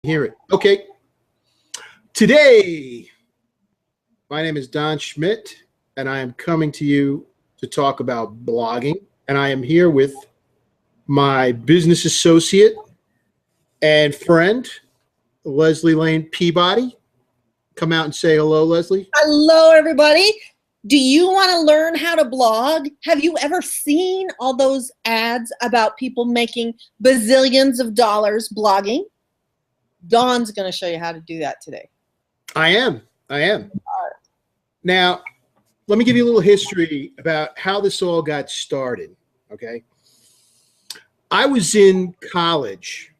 Hear it. Okay. Today, my name is Don Schmidt, and I am coming to you to talk about blogging. And I am here with my business associate and friend, Leslie Lane Peabody. Come out and say hello, Leslie. Hello, everybody. Do you want to learn how to blog? Have you ever seen all those ads about people making bazillions of dollars blogging? Dawn's going to show you how to do that today. I am. Now, let me give you a little history about how this all got started, okay? I was in college,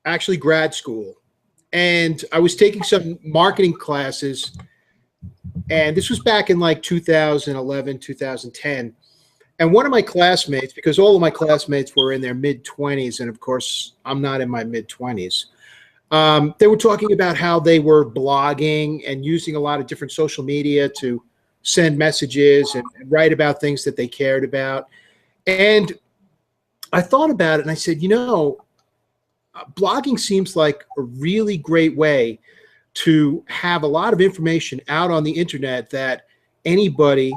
actually grad school, and I was taking some marketing classes, and this was back in like 2011, 2010. And one of my classmates, because all of my classmates were in their mid-20s, and of course, I'm not in my mid-20s, they were talking about how they were blogging and using a lot of different social media to send messages and write about things that they cared about. And I thought about it and I said, you know, blogging seems like a really great way to have a lot of information out on the internet that anybody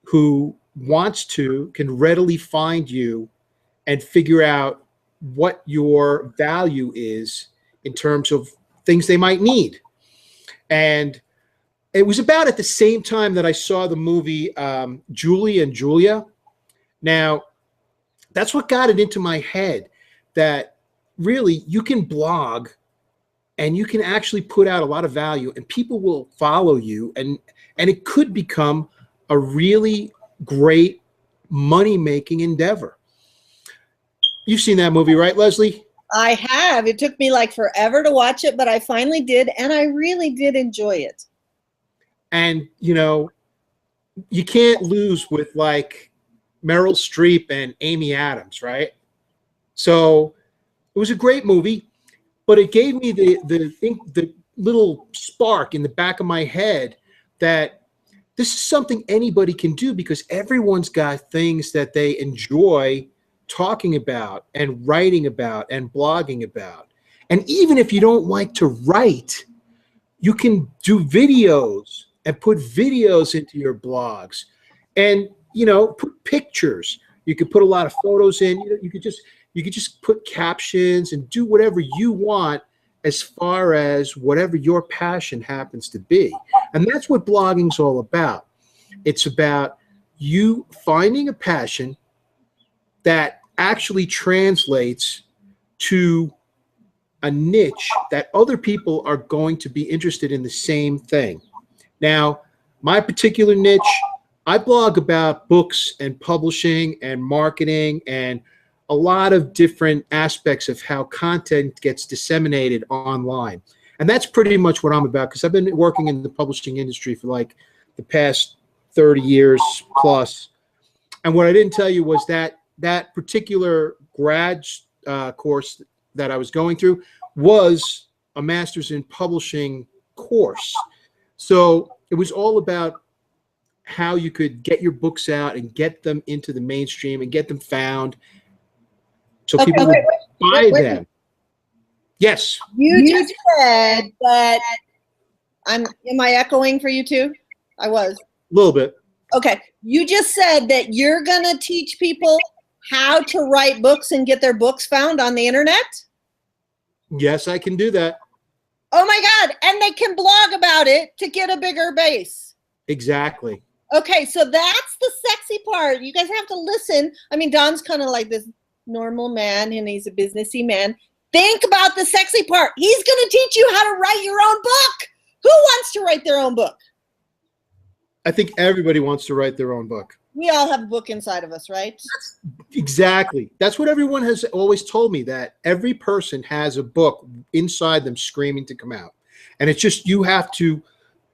who wants to can readily find you and figure out what your value is in terms of things they might need. And it was about at the same time that I saw the movie Julie and Julia. Now, that's what got it into my head that really you can blog and you can actually put out a lot of value and people will follow you, and it could become a really great money-making endeavor. You've seen that movie, right, Leslie? I have. It took me like forever to watch it, but I finally did, and I really did enjoy it. And, you know, you can't lose with like Meryl Streep and Amy Adams, right? So it was a great movie, but it gave me the little spark in the back of my head that this is something anybody can do because everyone's got things that they enjoy talking about and writing about and blogging about. And even if you don't like to write, you can do videos and put videos into your blogs and, you know, put pictures. You could put a lot of photos in. You know, you could just put captions and do whatever you want as far as whatever your passion happens to be. And that's what blogging's all about. It's about you finding a passion that actually translates to a niche that other people are going to be interested in the same thing. Now, my particular niche, I blog about books and publishing and marketing and a lot of different aspects of how content gets disseminated online. And that's pretty much what I'm about because I've been working in the publishing industry for like the past 30 years plus. And what I didn't tell you was that that particular grad course that I was going through was a master's in publishing course. So it was all about how you could get your books out and get them into the mainstream and get them found so people would buy them. Yes. You just said that am I echoing for you too? I was. A little bit. Okay. You just said that you're going to teach people how to write books and get their books found on the internet? Yes, I can do that. Oh my God. And they can blog about it to get a bigger base. Exactly. Okay, so that's the sexy part. You guys have to listen. I mean, Don's kind of like this normal man and he's a businessy man. Think about the sexy part. He's going to teach you how to write your own book. Who wants to write their own book? I think everybody wants to write their own book. We all have a book inside of us, right? Exactly. That's what everyone has always told me, that every person has a book inside them screaming to come out. And it's just you have to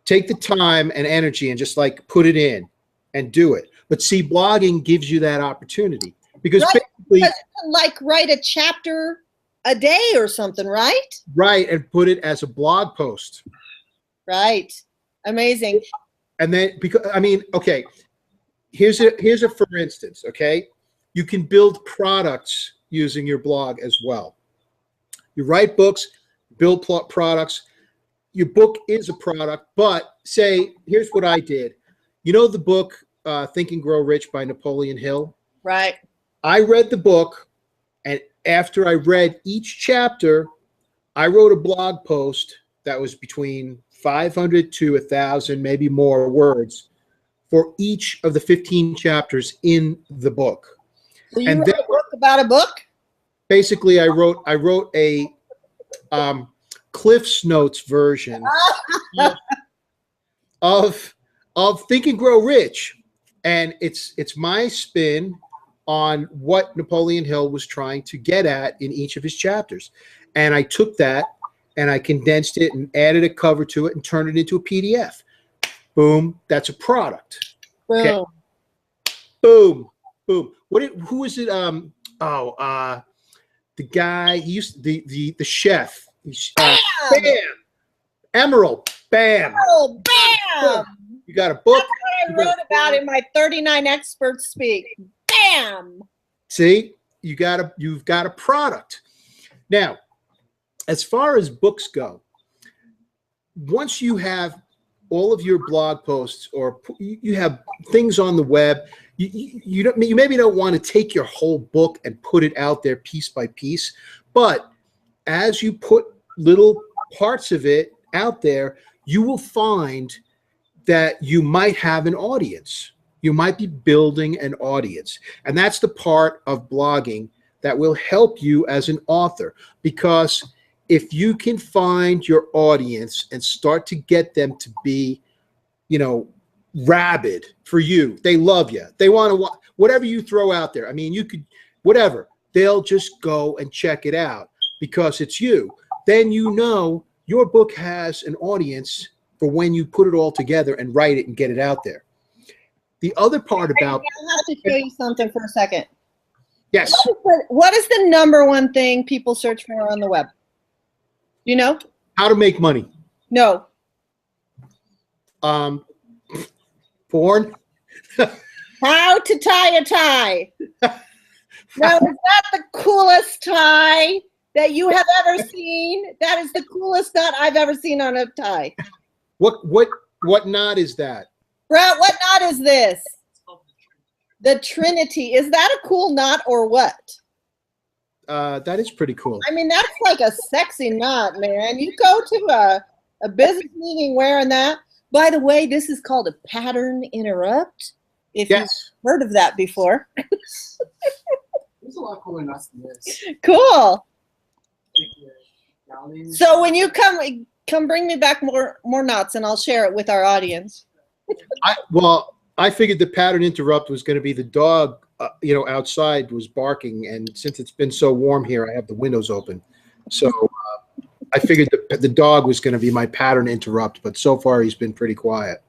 take the time and energy and just like put it in and do it. But see, blogging gives you that opportunity because basically, like write a chapter a day or something, right? Right, and put it as a blog post. Right. Amazing. And then, because I mean, okay, here's a for instance, okay? You can build products using your blog as well. You write books, build products. Your book is a product, but say, here's what I did. You know the book Think and Grow Rich by Napoleon Hill? Right. I read the book, and after I read each chapter, I wrote a blog post that was between 500 to 1,000, maybe more words for each of the 15 chapters in the book. So you wrote a book about a book? Basically, I wrote a Cliff's Notes version of Think and Grow Rich, and it's my spin on what Napoleon Hill was trying to get at in each of his chapters. And I took that and I condensed it and added a cover to it and turned it into a PDF. Boom, that's a product. Boom. Okay. Boom. Boom. Who is it? The guy, he used the chef. Bam! Bam! Emerald. Bam. Oh, bam! You got a book. That's what I wrote about in my 39 experts speak. Bam! See, you've got a product. Now, as far as books go, once you have all of your blog posts or you have things on the web, you maybe don't want to take your whole book and put it out there piece by piece, but as you put little parts of it out there, you will find that you might have an audience. You might be building an audience. And that's the part of blogging that will help you as an author, because if you can find your audience and start to get them to be, rabid for you, they love you, they want to watch whatever you throw out there. I mean, you could, whatever, they'll just go and check it out because it's you. Then your book has an audience for when you put it all together and write it and get it out there. The other part about— I have to show you something for a second. Yes. What is the number one thing people search for on the web? You know? How to make money. No. Porn. How to tie a tie. Now, is that the coolest tie that you have ever seen? That is the coolest knot I've ever seen on a tie. What knot is that? Brett, what knot is this? The Trinity. Is that a cool knot or what? That is pretty cool. I mean, that's like a sexy knot, man. You go to a business meeting wearing that. By the way, this is called a pattern interrupt. If you've heard of that before. There's a lot cooler knots than this. Cool. So when you come bring me back more knots and I'll share it with our audience. I figured the pattern interrupt was going to be the dog, outside was barking, and since it's been so warm here, I have the windows open. So I figured the dog was going to be my pattern interrupt, but so far he's been pretty quiet.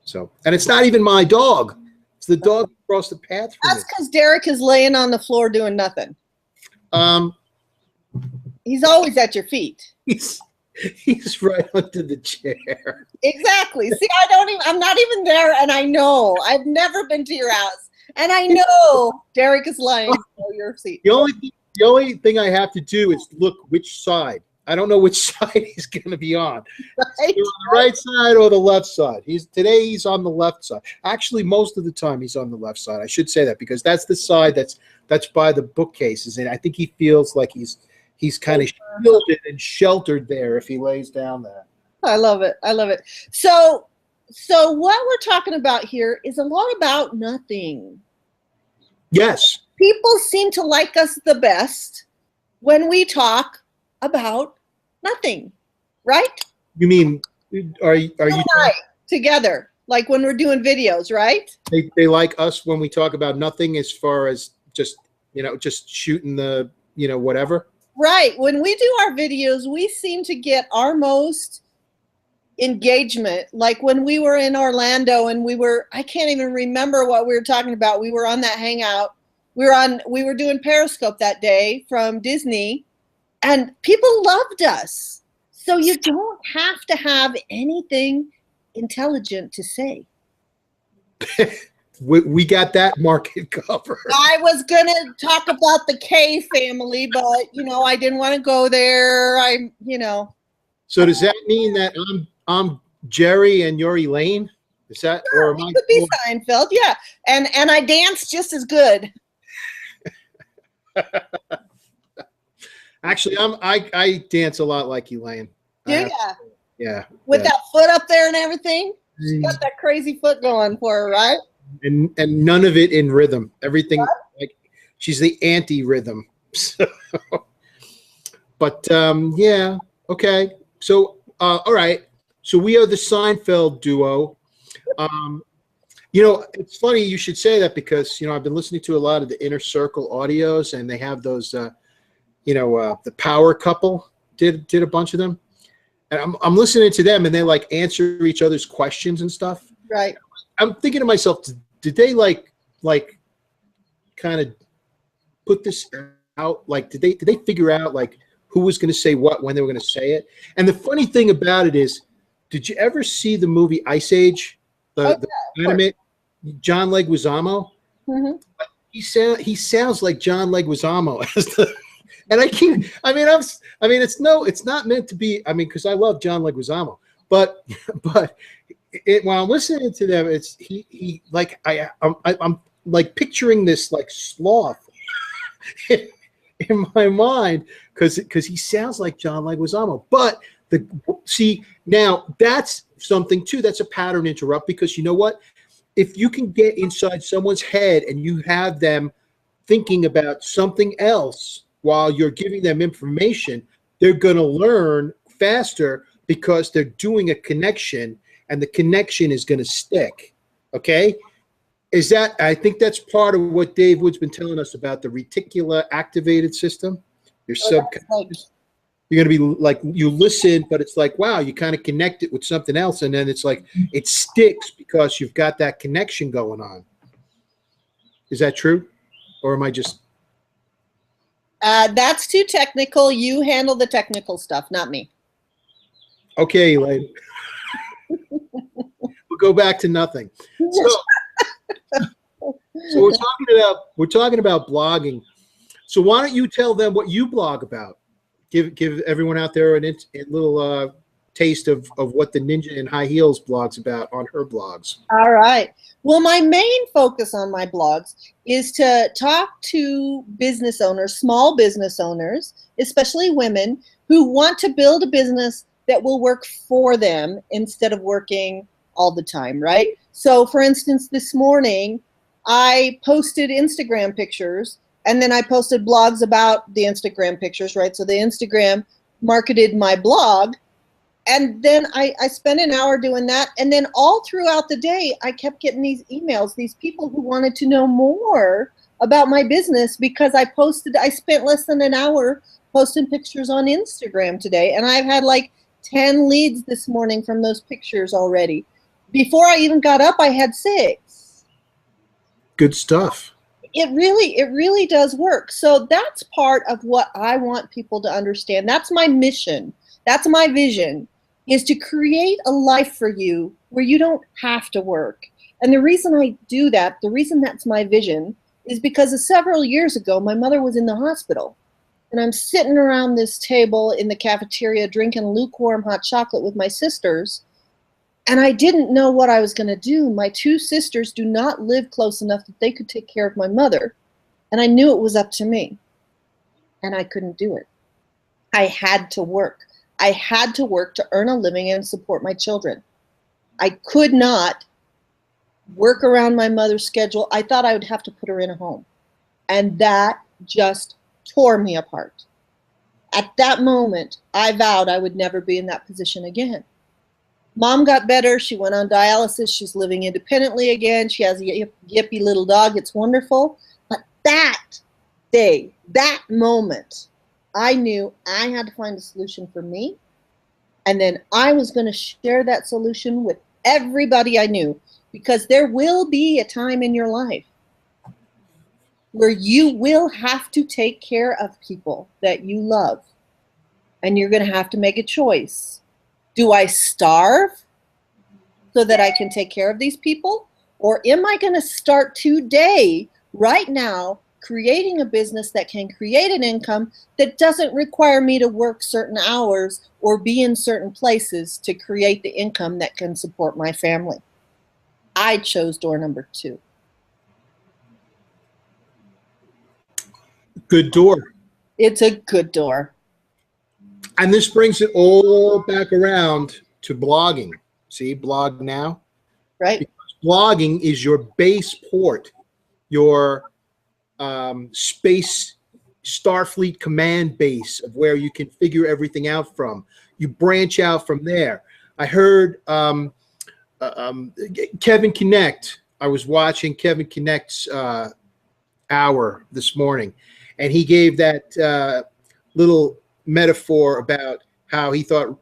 So, and it's not even my dog. It's the dog across the path from That's because Derek is laying on the floor doing nothing. He's always at your feet. He's right under the chair. Exactly. See, I'm not even there, and I know. I've never been to your house, and I know Derek is lying below your seat. The only thing I have to do is look which side. I don't know which side he's going to be on. Right? On the right side or the left side. Today he's on the left side. Actually, most of the time he's on the left side. I should say that because that's the side that's by the bookcases, and I think he feels like he's kind of shielded and sheltered there if he lays down there. I love it. I love it. So what we're talking about here is a lot about nothing. Yes. People seem to like us the best when we talk about nothing, right? You mean are you together, like when we're doing videos, right? They like us when we talk about nothing, as far as just shooting the whatever. Right. When we do our videos, we seem to get our most engagement. Like when we were in Orlando and I can't even remember what we were talking about. We were on that hangout. We were doing Periscope that day from Disney, and people loved us. So you don't have to have anything intelligent to say. We got that market covered. I was going to talk about the K family, but, I didn't want to go there. So does that mean that I'm Jerry and you're Elaine? Is that or am It I? could be Seinfeld, yeah. And I dance just as good. Actually, I dance a lot like Elaine. Do ya? Yeah. With yeah. that foot up there and everything? She's got that crazy foot going for her, right? And none of it in rhythm. Everything like she's the anti-rhythm. So, but yeah, okay. So all right. So we are the Seinfeld duo. It's funny you should say that because I've been listening to a lot of the Inner Circle audios, and they have those. The Power Couple did a bunch of them, and I'm listening to them, and they like answer each other's questions and stuff. Right. I'm thinking to myself, did they like kind of put this out? Like, did they figure out like who was going to say what when they were going to say it? And the funny thing about it is, did you ever see the movie Ice Age, the anime? John Leguizamo. Mm-hmm. He sounds like John Leguizamo as the. And it's not meant to be. I mean, because I love John Leguizamo, but when I'm listening to them, it's he like I'm like picturing this like sloth in my mind because he sounds like John Leguizamo. But now that's something too. That's a pattern interrupt because you know what? If you can get inside someone's head and you have them thinking about something else while you're giving them information, they're going to learn faster because they're doing a connection, and the connection is going to stick. Okay? I think that's part of what Dave Wood's been telling us about the reticular activated system. Your subconscious. You're going to be like, you listen, but it's like, wow, you kind of connect it with something else, and then it's like it sticks because you've got that connection going on. Is that true? Or am I just... That's too technical. You handle the technical stuff, not me. Okay, Elaine. We'll go back to nothing. So we're talking about blogging. So why don't you tell them what you blog about? Give everyone out there a little taste of what the Ninja in High Heels blogs about on her blogs. All right. Well, my main focus on my blogs is to talk to business owners, small business owners, especially women who want to build a business that will work for them instead of working all the time, right? So, for instance, this morning, I posted Instagram pictures, and then I posted blogs about the Instagram pictures, right? So the Instagram marketed my blog, and then I spent an hour doing that. And then all throughout the day, I kept getting these emails, these people who wanted to know more about my business because I spent less than an hour posting pictures on Instagram today. And I've had like 10 leads this morning from those pictures already. Before I even got up, I had 6. Good stuff. It really does work. So that's part of what I want people to understand. That's my mission. That's my vision, is to create a life for you where you don't have to work. And the reason I do that, the reason that's my vision, is because several years ago, my mother was in the hospital. And I'm sitting around this table in the cafeteria drinking lukewarm hot chocolate with my sisters. And I didn't know what I was going to do. My 2 sisters do not live close enough that they could take care of my mother. And I knew it was up to me. And I couldn't do it. I had to work. I had to work to earn a living and support my children. I could not work around my mother's schedule. I thought I would have to put her in a home. And that just tore me apart. At that moment, I vowed I would never be in that position again. Mom got better. She went on dialysis. She's living independently again. She has a yippy little dog. It's wonderful. But that day, that moment, I knew I had to find a solution for me. And then I was going to share that solution with everybody I knew, because there will be a time in your life where you will have to take care of people that you love. And you're going to have to make a choice. Do I starve so that I can take care of these people? Or am I going to start today, right now, creating a business that can create an income that doesn't require me to work certain hours or be in certain places to create the income that can support my family. I chose door number 2. Good door. It's a good door. And this brings it all back around to blogging. See, blog now. Right? Because blogging is your base port, your space Starfleet command base of where you can figure everything out from. You branch out from there. I heard Kevin Connect. I was watching Kevin Connect's hour this morning, and he gave that little metaphor about how he thought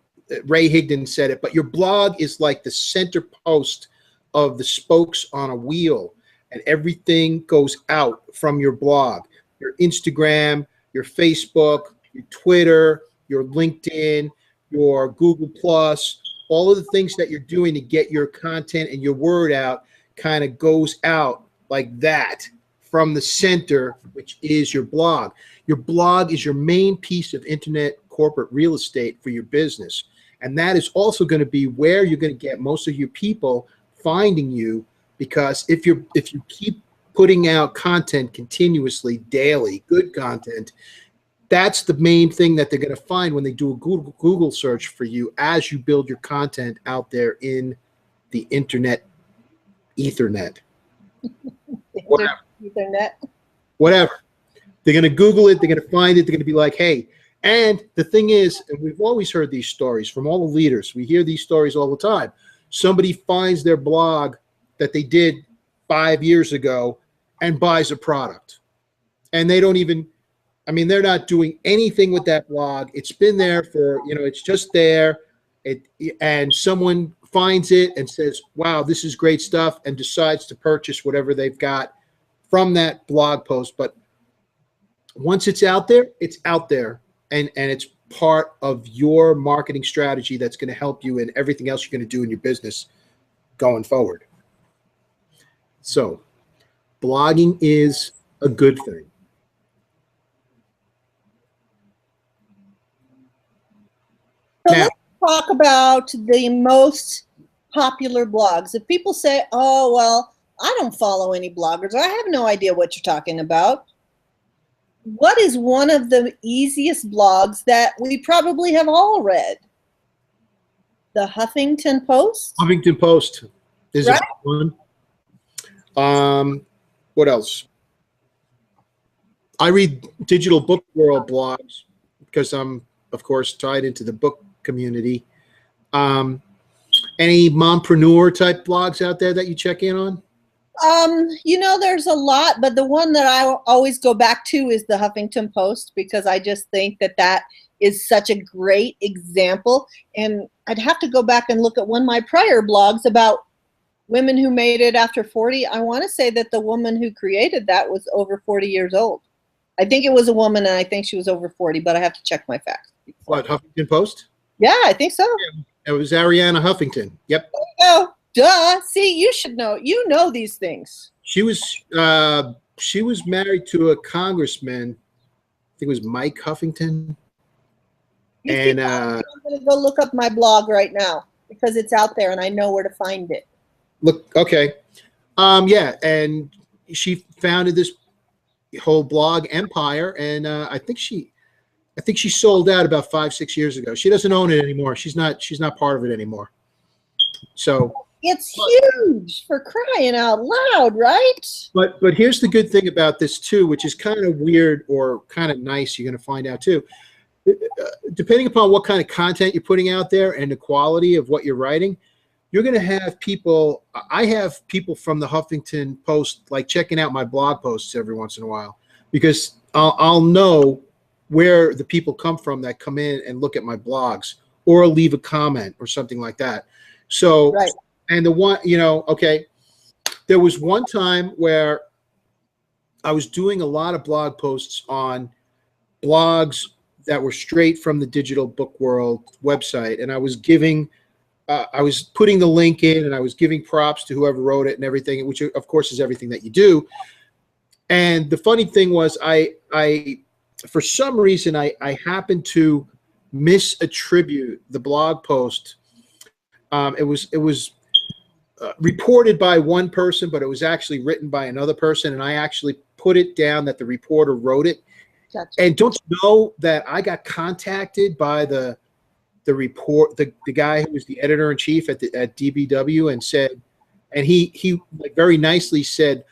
Ray Higdon said it, but your blog is like the center post of the spokes on a wheel, and everything goes out from your blog, your Instagram, your Facebook, your Twitter, your LinkedIn, your Google Plus, all of the things that you're doing to get your content and your word out kind of goes out like that from the center, which is your blog. Your blog is your main piece of internet corporate real estate for your business. And that is also going to be where you're going to get most of your people finding you, because if you keep putting out content continuously, daily, good content, that's the main thing that they're going to find when they do a Google search for you as you build your content out there in the internet, Ethernet. Whatever. Ethernet. Whatever. They're going to Google it. They're going to find it. They're going to be like, hey. And the thing is, and we've always heard these stories from all the leaders. We hear these stories all the time. Somebody finds their blog that they did 5 years ago and buys a product. And they don't even, I mean, they're not doing anything with that blog. It's been there for, it's just there. And someone finds it and says, wow, this is great stuff, and decides to purchase whatever they've got from that blog post. But once it's out there, it's out there. And it's part of your marketing strategy that's going to help you in everything else you're going to do in your business going forward. So blogging is a good thing. So let's talk about the most popular blogs. If people say, oh, well, I don't follow any bloggers, I have no idea what you're talking about. What is one of the easiest blogs that we probably have all read? The Huffington Post? Huffington Post is right? a one. What else? I read Digital Book World blogs because I'm, of course, tied into the book community. Any mompreneur type blogs out there that you check in on? There's a lot, but the one that I always go back to is the Huffington Post, because I just think that is such a great example. And I'd have to go back and look at one of my prior blogs about women who made it after 40. I want to say that the woman who created that was over 40 years old. I think it was a woman, and I think she was over 40, but I have to check my facts. What, Huffington Post? Yeah, I think so. Yeah, it was Arianna Huffington. Yep. There you go. Duh. See, you should know. You know these things. She was married to a congressman. I think it was Mike Huffington. And I'm going to go look up my blog right now because it's out there and I know where to find it. Look, okay. Yeah, and she founded this whole blog empire, and I think she sold out about 5-6 years ago. She doesn't own it anymore. She's not part of it anymore. So it's huge, for crying out loud, right? But here's the good thing about this too, which is kind of weird or kind of nice. You're going to find out too. Depending upon what kind of content you're putting out there and the quality of what you're writing, you're going to have people. I have people from the Huffington Post like checking out my blog posts every once in a while, because I'll know where the people come from that come in and look at my blogs or leave a comment or something like that. So, right. And the one, okay, there was one time where I was doing a lot of blog posts on blogs that were straight from the Digital Book World website, and I was giving, I was putting the link in, and I was giving props to whoever wrote it and everything, which of course is everything that you do. And the funny thing was, I for some reason, I happened to misattribute the blog post. It was reported by one person, but it was actually written by another person, and I actually put it down that the reporter wrote it. Gotcha. And don't you know that I got contacted by the guy who was the editor in chief at DBW, and said, and he like very nicely said,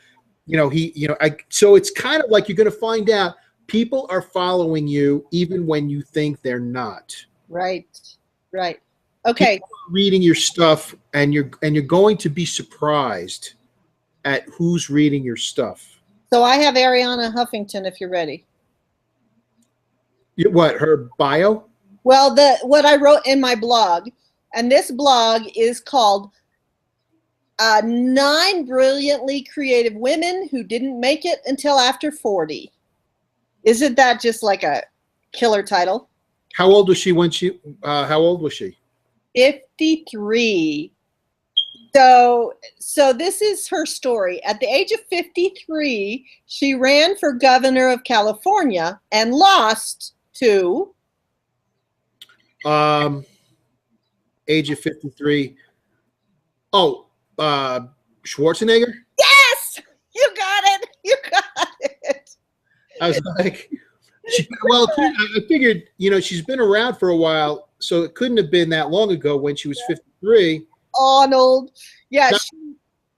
so it's kind of like you're going to find out people are following you even when you think they're not. Right. Okay. People are reading your stuff, and you're going to be surprised at who's reading your stuff. So I have Arianna Huffington if you're ready. What, her bio? Well, what I wrote in my blog, and this blog is called 9 Brilliantly Creative Women Who Didn't Make It Until After 40. Isn't that just like a killer title? How old was she how old was she? 53. So this is her story. At the age of 53, she ran for governor of California and lost to age of 53. Oh, Schwarzenegger? Yes! You got it. You got it. I was like, I figured, she's been around for a while, so it couldn't have been that long ago when she was 53. Arnold. Yeah,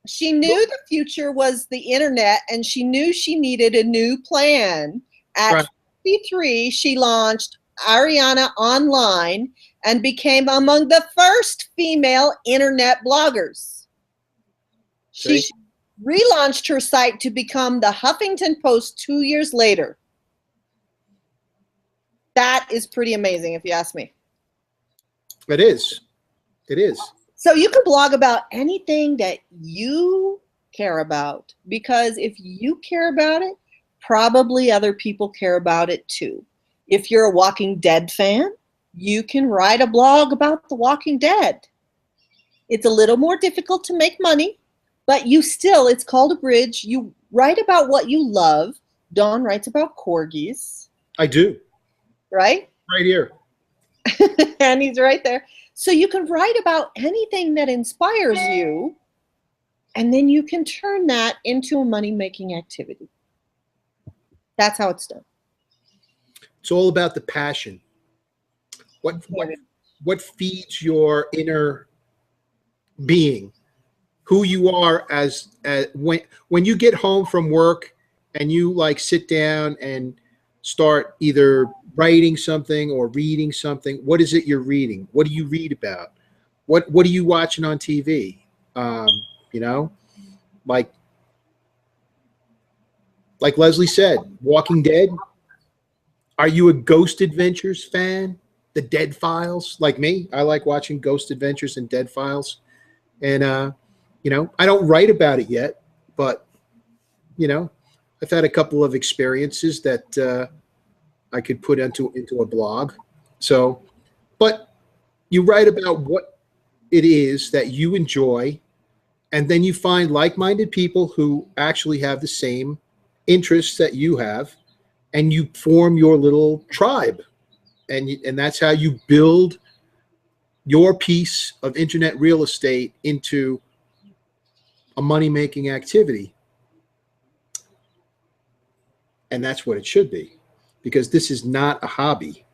she knew the future was the internet, and she knew she needed a new plan. At 53, she launched Arianna Online and became among the first female internet bloggers. She relaunched her site to become the Huffington Post 2 years later. That is pretty amazing, if you ask me. It is. It is. So you can blog about anything that you care about, because if you care about it, probably other people care about it too. If you're a Walking Dead fan, you can write a blog about The Walking Dead. It's a little more difficult to make money, but it's called a bridge. You write about what you love. Don writes about corgis. I do. Right? Right here. And he's right there. So you can write about anything that inspires you, and then you can turn that into a money-making activity. That's how it's done. It's all about the passion. What feeds your inner being, who you are as when you get home from work and you like sit down and start either writing something or reading something. What is it you're reading? What do you read about? What are you watching on TV? Like Leslie said, Walking Dead. Are you a Ghost Adventures fan? The Dead Files, like me. I like watching Ghost Adventures and Dead Files. And I don't write about it yet, but I've had a couple of experiences that I could put into a blog. So, but you write about what it is that you enjoy, and then you find like-minded people who actually have the same interests that you have, and you form your little tribe, and that's how you build your piece of internet real estate into a money-making activity. And that's what it should be, because this is not a hobby.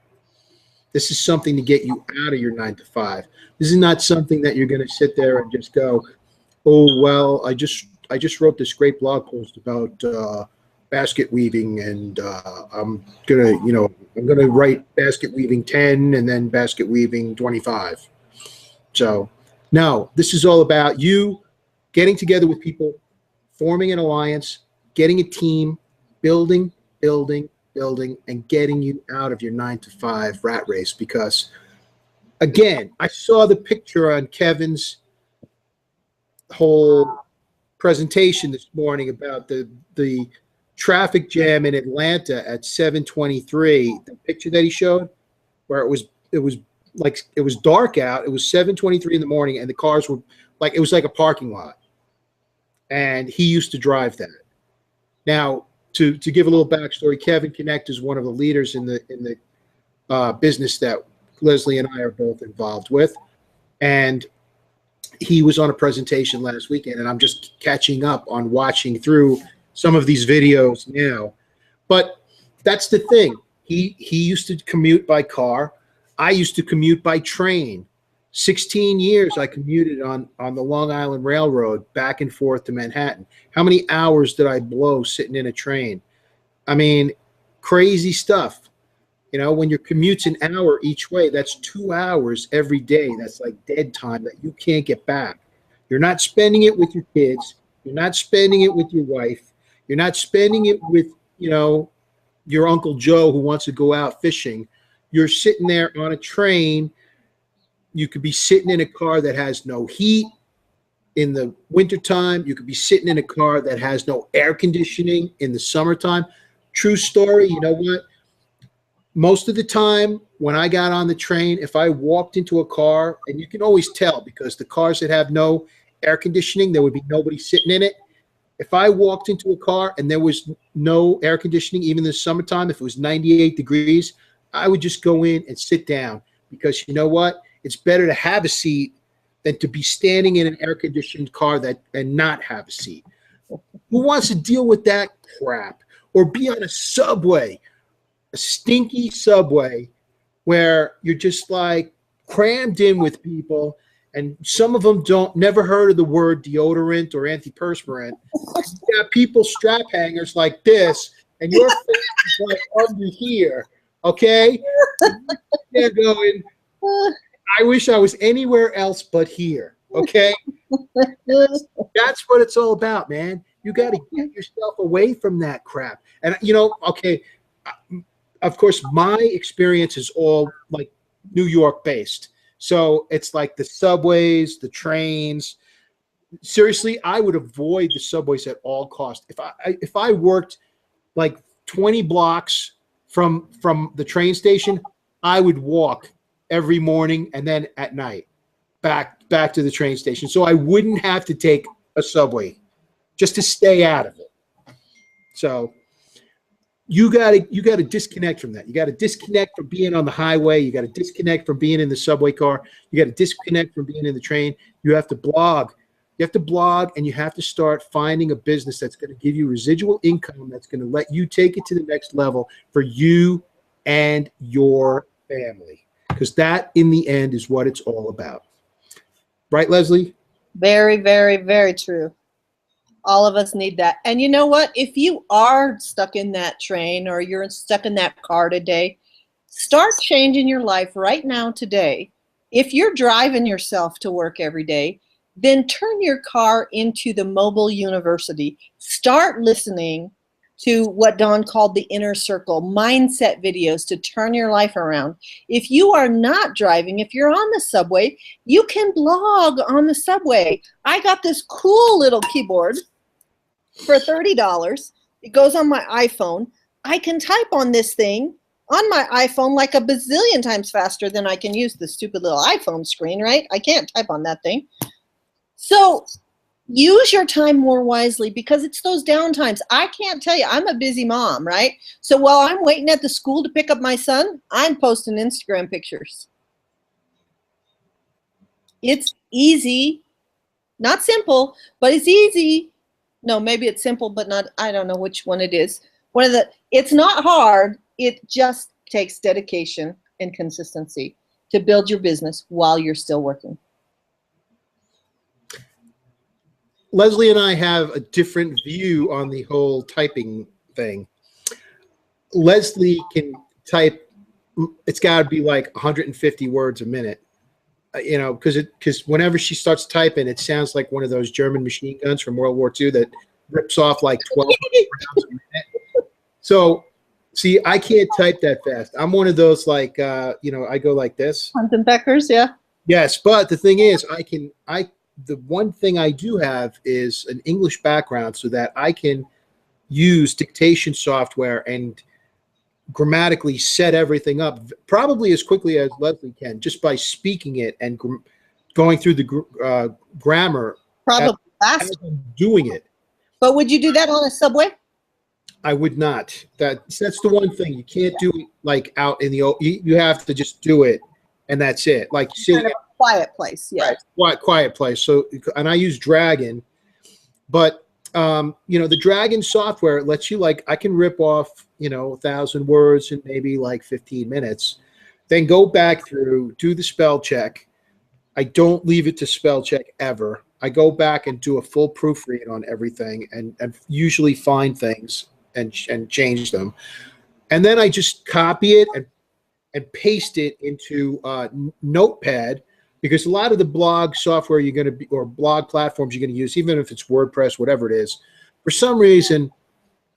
This is something to get you out of your 9 to 5. This is not something that you're going to sit there and just go, oh, well, I just wrote this great blog post about basket weaving, and I'm gonna write basket weaving 10 and then basket weaving 25. So no, this is all about you getting together with people, forming an alliance, getting a team, building, and getting you out of your 9 to 5 rat race. Because again, I saw the picture on Kevin's whole presentation this morning about the traffic jam in Atlanta at 7:23. The picture that he showed, where it was dark out. It was 7:23 in the morning, and the cars were it was like a parking lot. And he used to drive that. Now, to give a little backstory, Kevin Connect is one of the leaders in the business that Leslie and I are both involved with, and he was on a presentation last weekend, and I'm just catching up on watching through some of these videos now. But that's the thing. He used to commute by car. I used to commute by train. 16 years I commuted on the Long Island Railroad back and forth to Manhattan. How many hours did I blow sitting in a train? I mean, crazy stuff. You know, when your commute's an hour each way, that's 2 hours every day. That's like dead time that you can't get back. You're not spending it with your kids. You're not spending it with your wife. You're not spending it with, you know, your Uncle Joe who wants to go out fishing. You're sitting there on a train. You could be sitting in a car that has no heat in the wintertime. You could be sitting in a car that has no air conditioning in the summertime. True story. You know what? Most of the time when I got on the train, if I walked into a car, and you can always tell because the cars that have no air conditioning, there would be nobody sitting in it. If I walked into a car and there was no air conditioning, even in the summertime, if it was 98 degrees, I would just go in and sit down because you know what? It's better to have a seat than to be standing in an air-conditioned car and not have a seat. Who wants to deal with that crap? Or be on a subway, a stinky subway where you're just like crammed in with people, and some of them never heard of the word deodorant or antiperspirant. You got people strap hangers like this, and your face is like under here, okay? They're going, I wish I was anywhere else but here, okay? That's what it's all about, man. You got to get yourself away from that crap. And, you know, okay, of course, my experience is all like New York based. So it's like the subways, the trains. Seriously, I would avoid the subways at all costs. If I worked like 20 blocks from the train station, I would walk every morning and then at night back to the train station. So I wouldn't have to take a subway just to stay out of it. So you got to disconnect from that. You got to disconnect from being on the highway. You got to disconnect from being in the subway car. You got to disconnect from being in the train. You have to blog. You have to blog, and you have to start finding a business that's going to give you residual income that's going to let you take it to the next level for you and your family. Because that, in the end, is what it's all about. Right, Leslie? Very, very, very true. All of us need that. And you know what? If you are stuck in that train or you're stuck in that car today, start changing your life right now today. If you're driving yourself to work every day, then turn your car into the mobile university. Start listening to what Dawn called the inner circle, mindset videos to turn your life around. If you are not driving, if you're on the subway, you can blog on the subway. I got this cool little keyboard for $30. It goes on my iPhone. I can type on this thing on my iPhone like a bazillion times faster than I can use the stupid little iPhone screen, right? I can't type on that thing. So use your time more wisely because it's those downtimes. I can't tell you, I'm a busy mom, right? So while I'm waiting at the school to pick up my son, I'm posting Instagram pictures. It's easy, not simple, but it's easy. No, maybe it's simple, but not, I don't know which one it is. It's not hard. It just takes dedication and consistency to build your business while you're still working. Leslie and I have a different view on the whole typing thing. Leslie can type, it's got to be like 150 words a minute, you know, because whenever she starts typing, it sounds like one of those German machine guns from World War II that rips off like 12 rounds a minute. So, see, I can't type that fast. I'm one of those like, you know, I go like this. Hunt and peckers, yeah. Yes, but the thing is, the one thing I do have is an English background so that I can use dictation software and grammatically set everything up probably as quickly as Leslie can just by speaking it and going through the grammar. Probably as I'm doing it. But would you do that on a subway? I would not. That's the one thing you can't do it like out in the open. You have to just do it, and that's it. Like sitting Kind of a quiet place. Yeah. right, quiet place. So, and I use Dragon, but you know, the Dragon software lets you like I can rip off 1,000 words in maybe like 15 minutes, then go back through, do the spell check. I don't leave it to spell check ever. I go back and do a full proofread on everything, and usually find things and change them, and then I just copy it and paste it into Notepad, because a lot of the blog software you're going to be, or blog platforms you're going to use, even if it's WordPress, whatever it is, for some reason,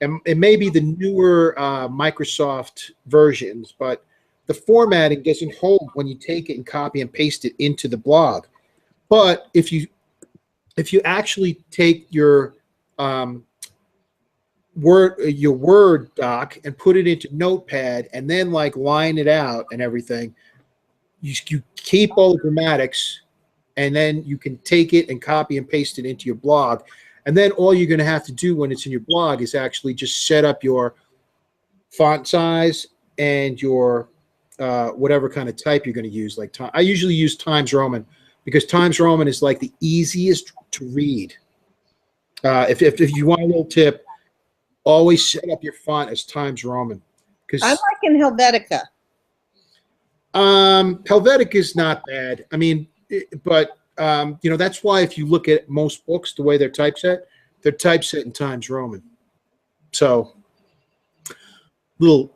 and it may be the newer Microsoft versions, but the formatting doesn't hold when you take it and copy and paste it into the blog. But if you actually take your Word doc and put it into Notepad and then like line it out and everything, you keep all the grammatics, and then you can take it and copy and paste it into your blog. And then all you're going to have to do when it's in your blog is actually just set up your font size and your whatever kind of type you're going to use. Like I usually use Times Roman, because Times Roman is like the easiest to read. If you want a little tip, always set up your font as Times Roman. Because I'm liking Helvetica. Helvetica is not bad. I mean, but that's why if you look at most books, the way they're typeset in Times Roman. So little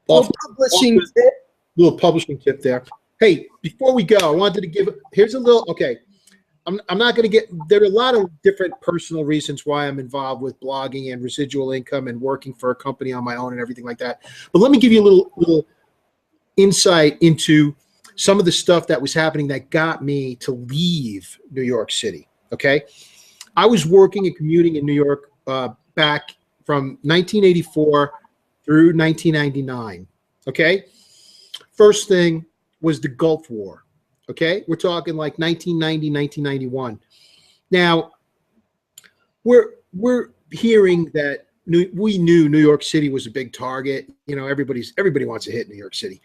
publishing tip. Little publishing tip there. Hey, before we go, I wanted to give here's a little I'm not going to get there are a lot of different personal reasons why I'm involved with blogging and residual income and working for a company on my own and everything like that. But let me give you a little insight into some of the stuff that was happening that got me to leave New York City. Okay, I was working and commuting in New York back from 1984 through 1999. Okay, first thing was the Gulf War. Okay, we're talking like 1990, 1991. Now, we're hearing that we knew New York City was a big target. Everybody wants to hit New York City.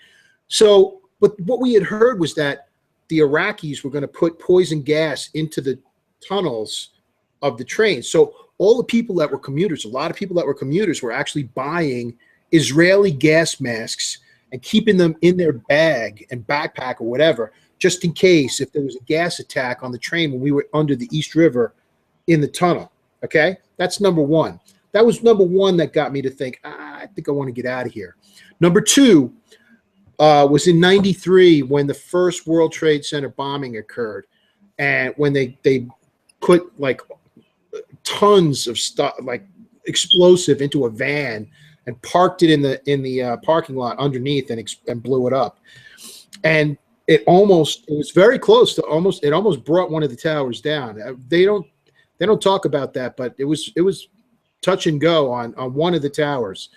So, but what we had heard was that the Iraqis were going to put poison gas into the tunnels of the train. So all the people that were commuters, a lot of people that were commuters were actually buying Israeli gas masks and keeping them in their bag and backpack or whatever, just in case if there was a gas attack on the train when we were under the East River in the tunnel. Okay, that's number one. That was number one that got me to think, I think I want to get out of here. Number two was in '93 when the first World Trade Center bombing occurred, and when they put like tons of stuff, like explosive, into a van and parked it in the parking lot underneath and blew it up. And it was very close to it almost brought one of the towers down. They don't talk about that, but it was touch and go on one of the towers.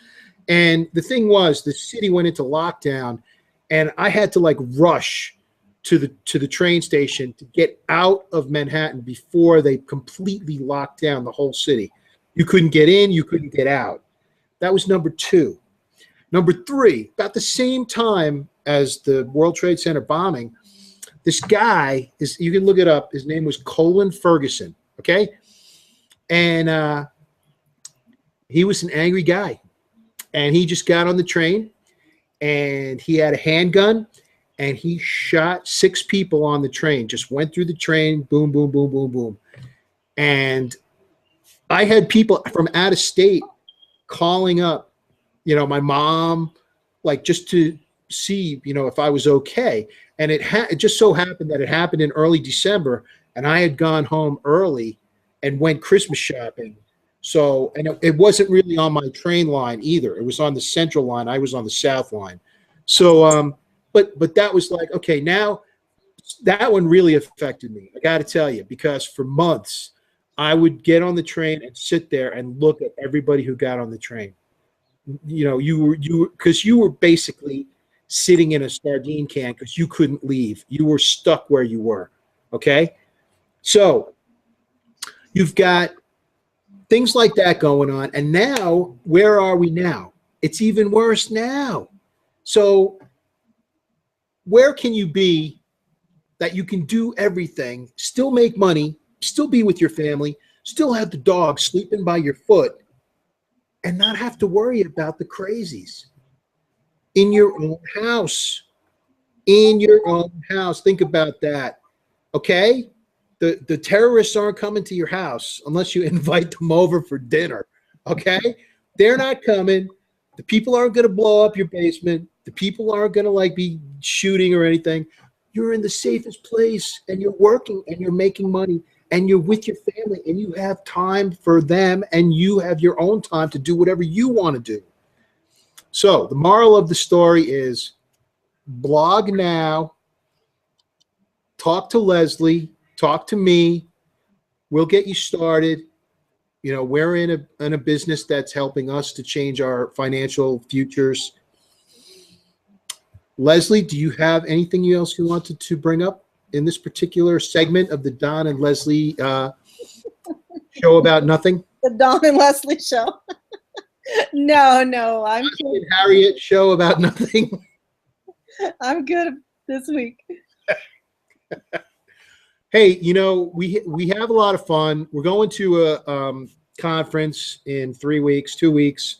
And the thing was, the city went into lockdown, and I had to like rush to the train station to get out of Manhattan before they completely locked down the whole city. You couldn't get in, you couldn't get out. That was number two. Number three, about the same time as the World Trade Center bombing, this guy you can look it up. His name was Colin Ferguson. Okay. And he was an angry guy, and he just got on the train, and he had a handgun, and he shot 6 people on the train, just went through the train, boom, boom, boom, boom, boom. And I had people from out of state calling up, my mom, like just to see, if I was okay. And it just so happened that it happened in early December, and I had gone home early and went Christmas shopping. So, and it wasn't really on my train line either. It was on the Central line. I was on the South line. So, but that was like, okay, now that one really affected me. I got to tell you, because for months I would get on the train and sit there and look at everybody who got on the train. Because you were basically sitting in a sardine can because you couldn't leave. You were stuck where you were. Okay. So you've got things like that going on. And now, where are we now? It's even worse now. So where can you be that you can do everything, still make money, still be with your family, still have the dog sleeping by your foot, and not have to worry about the crazies in your own house? In your own house. Think about that. Okay? The terrorists aren't coming to your house unless you invite them over for dinner. Okay? They're not coming. The people aren't going to blow up your basement. The people aren't going to like be shooting or anything. You're in the safest place, and you're working, and you're making money, and you're with your family, and you have time for them, and you have your own time to do whatever you want to do. So the moral of the story is blog now, talk to Leslie, talk to me. We'll get you started. You know, we're in a business that's helping us to change our financial futures. Leslie, do you have anything else you wanted to bring up in this particular segment of the Don and Leslie show about nothing? The Don and Leslie show. No, I'm good. Harriet show about nothing. I'm good this week. Hey, you know, we have a lot of fun. We're going to a conference in 2 weeks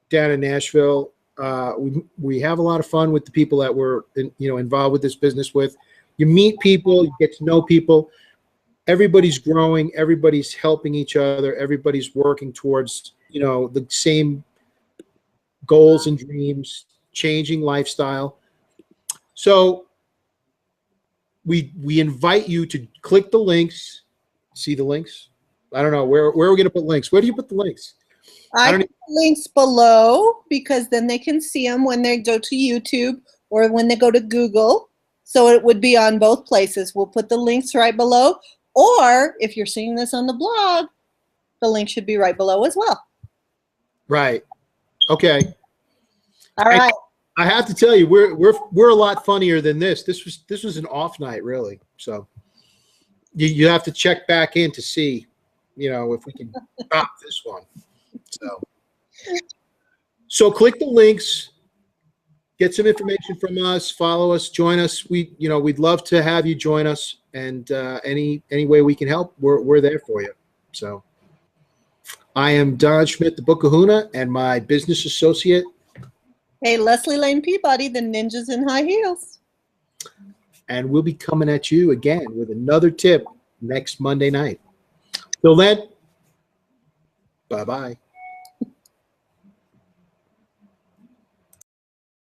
down in Nashville. We have a lot of fun with the people that we're involved with this business with. You meet people, you get to know people. Everybody's growing, everybody's helping each other, everybody's working towards the same goals and dreams, changing lifestyle. So we invite you to click the links. See the links? I don't know where are we going to put links. Where do you put the links? I put the links below because then they can see them when they go to YouTube or when they go to Google. So it would be on both places. We'll put the links right below. Or if you're seeing this on the blog, the link should be right below as well. Right. Okay. All right. I have to tell you, we're a lot funnier than this. This was an off night, really. So you have to check back in to see, if we can top this one. So click the links, get some information from us, follow us, join us. We'd love to have you join us, and any way we can help, we're there for you. So I am Don Schmidt, the Bookahuna, and my business associate. Hey, Leslie Lane Peabody, the Ninjas in High Heels. And we'll be coming at you again with another tip next Monday night. Till then, bye-bye.